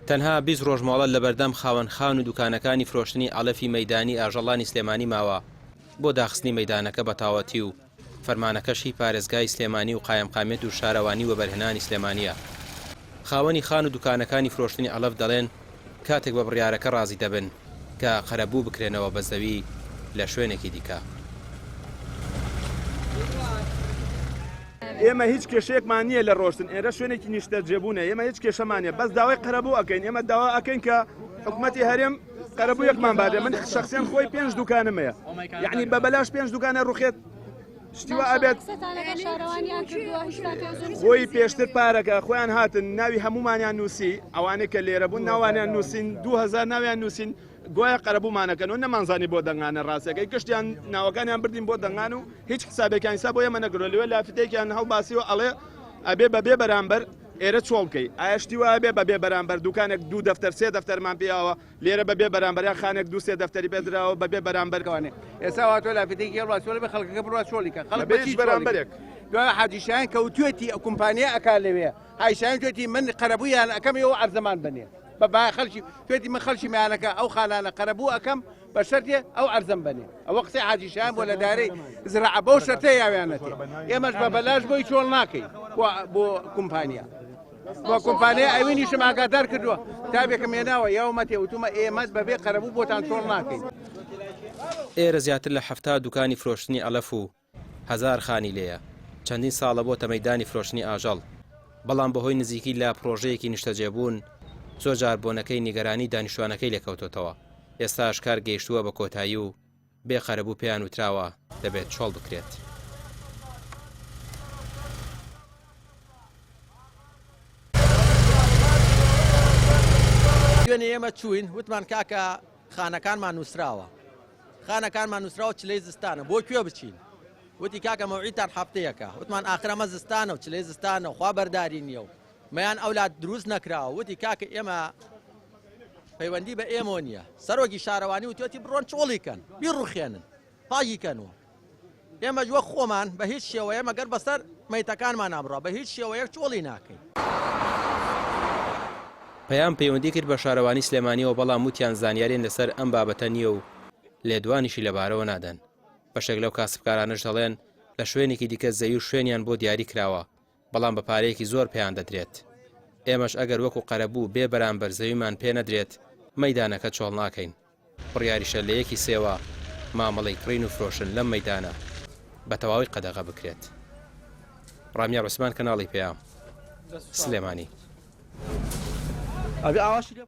تەنها 20 ڕۆژماڵە لە بەردەم خاوەنخان و دوکانەکانی فرۆشتنی ئەڵەفی مەیدانی ئاژەڵانی سلێمانی ماوە بۆ داخستنی مەیدانەکە بە تاوەتی و فەرمانەکەشی پارێزگای سلێمانی و قایمقامێت و شارەوانی و بەرهێنانی سلێمانیە. خاوەنی خان و دوکانەکانی فرۆشتنی ئەڵەف دەڵێن کاتێک بە بڕیارەکە ڕازی دەبن کە قەرەبوو بکرێنەوە بە زەوی لە شوێنێکی دیکە. ئێمە هیچ کێشەیەکمان نییە لە ڕۆشتن، ئێرە شوێنێکی نیشتە جێبوونە، ئێمە هیچ کێشەمانە، بەس داوای قەرەبوو ئەەکەین. ئێمە داوا ئەەکەین کە حکوومەتی هەرێم قەرەبوویەکمان بادێ. من شخصیان خۆی 5 دوکانمەیە، یعنی بە بەلاش 5 دوکانە ڕوخێت شتیوە ئەبێت خۆی پێشتر پارەکە خۆیان هاتن ناوی هەمومانیان نووسی، ئەوانەی کە لێرە بوون ناوانیان نووسین 2000 ناویان نووسین، گوایە قەرەبوومانەکەن و نەمانزانی بۆ دەنگانە ڕاستەکەی گشتیان ناوەکانیان بردین بۆ دەنگان و هیچ حسابێکیان سا بۆ ئێمە نەگرۆ لەوێ لافتێکیان هەڵباسیەوە ئەڵێ ئەبێ بەبێ بەرامبەر ئێرە چۆڵکەی ئاشتی وایە بێ بەبێ بەرامبەر دوکانێک 2 دەفتەر 3 دەفتەرمان پێیاوە لێرە بەبێ بەرامبەر خانێک 2-3 دەفتەری پێدراوە بەبێ بەرامبەرکەوانێ ئێستا وا تۆ لافتێکی ڕاستۆڵی بە خەڵکەکە بڕوا چۆڵیکە خەڵک بەچی بەرامبەرێک دوای حاجیشیان کەوتوێتی ئەو کۆمپانیا ئەکا لەوێ هایشان توێتی من قەرەبوویان ئەەکەمەوە ئەرزەمان بنێ بە خەڵکی توێتی من خەڵکی میانەکە ئەو خانانە قەرەبوو ئەەکەم بە شەرتێ ئەو ئەرزەم بنێ ئەوە قسەی حاجیشیان بۆ لە دارەی زراعە بەو شەرتەیە یاویانەتێ ئێمەش بە بەلاش بۆی چۆڵ ناکەین بۆ کۆمپانیا بۆ کۆمپانیا ئەوینیشم ئاگادار کردووە تابێکم هێناوە یاومەتێ وتومە ئێمەش بەبێ قەرەبوو بۆتان چۆڵ ناکەین. ئێرە زیاتر لە 70 دوکانی فرۆشتنی ئەلەف و 1000 خانی لێیە. چەندین ساڵە بۆتە مەیدانی فرۆشتنی ئاژەڵ، بەڵام بەهۆی نزیکی لە پرۆژەیەکی نیشتەجێبوون زۆر جار بۆنەکەی نیگەرانی دانیشتوانەکەی لێکەوتۆتەوە. ئێستا ئاشکار گەیشتووە بە کۆتایی و بێ قەرەبوو پێیان وتراوە دەبێت چۆڵ بکرێت. دوێنێ ئێمە چوین وتمان کاکە خانەکانمان نووسراوە، خانەکانمان نووسراوە چلەی زستانە بۆ کوێ بچین؟ وتی کاکە مەوعیدتان هەفتەیەکە. وتمان ئاخرەمە زستانە و چلەی زستانە و خوا بەرداری نییە و مەیان ئەولاد دروست نەکراوە. وتی کاکە ئێمە پەیوەندی بە ئێمە نییە. سەرۆکی شارەوانی وتوێتی بڕۆن چۆڵیکەن بیڕوخێنن پاگیکەنەوە. ئێمە وەک خۆمان بە هیچ شێوەیە مەگەر بەسەر مەیتەکانمان نامڕۆ بە هیچ شێوەیەک چۆڵی ناکەین. پەیام پەیوەندی کرد بە شارەوانی سلێمانیەوە، بەڵام وتیان زانیاریان لەسەر ئەم بابەتە نییە و لێدوانیشی لەبارەوە نادەن. بەشێک لەو کاسبکارانش دەڵێن لە شوێنێکی دیکە زەوی و شوێنیان بۆ دیاری کراوە، بەڵام بە پارەیەکی زۆر پێیان دەدرێت. ئێمەش ئەگەر وەکو قەرەبوو بێ بەرامبەر زەویمان پێ نەدرێت مەیدانەکە چۆڵ ناکەین. بڕیاریشە لە یەکی سێوە مامەڵەی کڕین و فرۆشن لەم مەیدانە بە تەواوی قەدەغە بکرێت. ڕامیار عوسمان، کەناڵی پێام، سلێمانی.